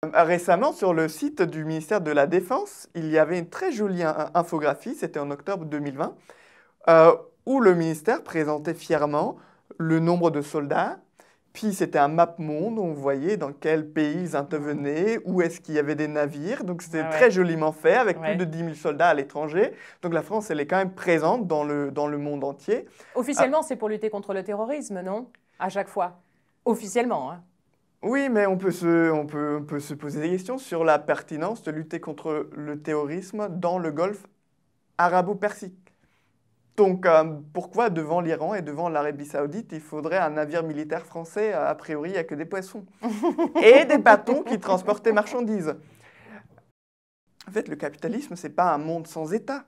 Récemment, sur le site du ministère de la Défense, il y avait une très jolie infographie, c'était en octobre 2020, euh, où le ministère présentait fièrement le nombre de soldats. Puis c'était un map monde, on voyait dans quel pays ils intervenaient, où est-ce qu'il y avait des navires. Donc c'était Ah très ouais, joliment fait, avec plus de ouais. 10 000 soldats à l'étranger. Donc la France, elle est quand même présente dans le monde entier. Ah, Officiellement, c'est pour lutter contre le terrorisme, non? À chaque fois. Officiellement, hein. oui, mais on peut se poser des questions sur la pertinence de lutter contre le terrorisme dans le Golfe arabo-persique. Donc, pourquoi devant l'Iran et devant l'Arabie Saoudite, il faudrait un navire militaire français, a priori, il n'y a que des poissons, et des bâtons qui transportent des marchandises. En fait, le capitalisme, ce n'est pas un monde sans État.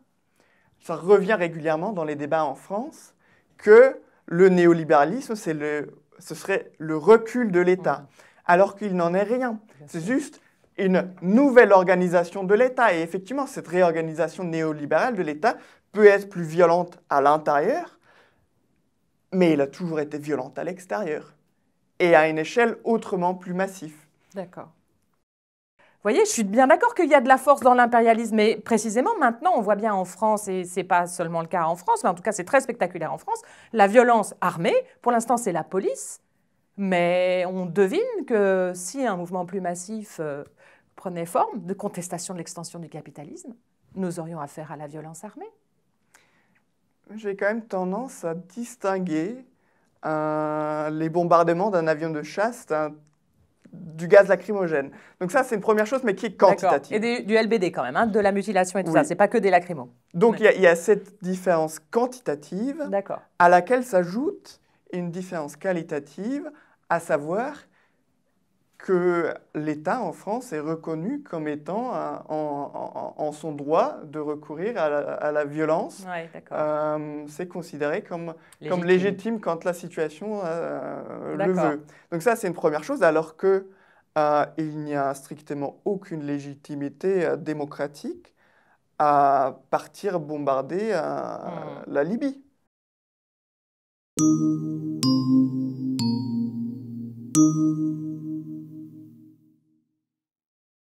Ça revient régulièrement dans les débats en France que le néolibéralisme, ce serait le recul de l'État, alors qu'il n'en est rien. Bien C'est sûr. juste une nouvelle organisation de l'État. Et effectivement, cette réorganisation néolibérale de l'État peut être plus violente à l'intérieur, mais elle a toujours été violente à l'extérieur, et à une échelle autrement plus massive. D'accord. Vous voyez, je suis bien d'accord qu'il y a de la force dans l'impérialisme, mais précisément maintenant, on voit bien en France, et ce n'est pas seulement le cas en France, mais en tout cas c'est très spectaculaire en France, la violence armée, pour l'instant c'est la police, mais on devine que si un mouvement plus massif prenait forme de contestation de l'extension du capitalisme, nous aurions affaire à la violence armée. J'ai quand même tendance à distinguer les bombardements d'un avion de chasse du gaz lacrymogène. Donc ça, c'est une première chose, mais qui est D'accord. Et quantitative. du LBD quand même, hein, de la mutilation et tout ça, Oui. c'est pas que des lacrymos. Donc Ouais. il y a cette différence quantitative D'accord. à laquelle s'ajoute une différence qualitative, à savoir que l'État en France est reconnu comme étant en son droit de recourir à la violence. Ouais, d'accord. C'est considéré comme Légitime. légitime quand la situation le D'accord. veut. Donc ça, c'est une première chose, alors que il n'y a strictement aucune légitimité démocratique à partir bombarder la Libye.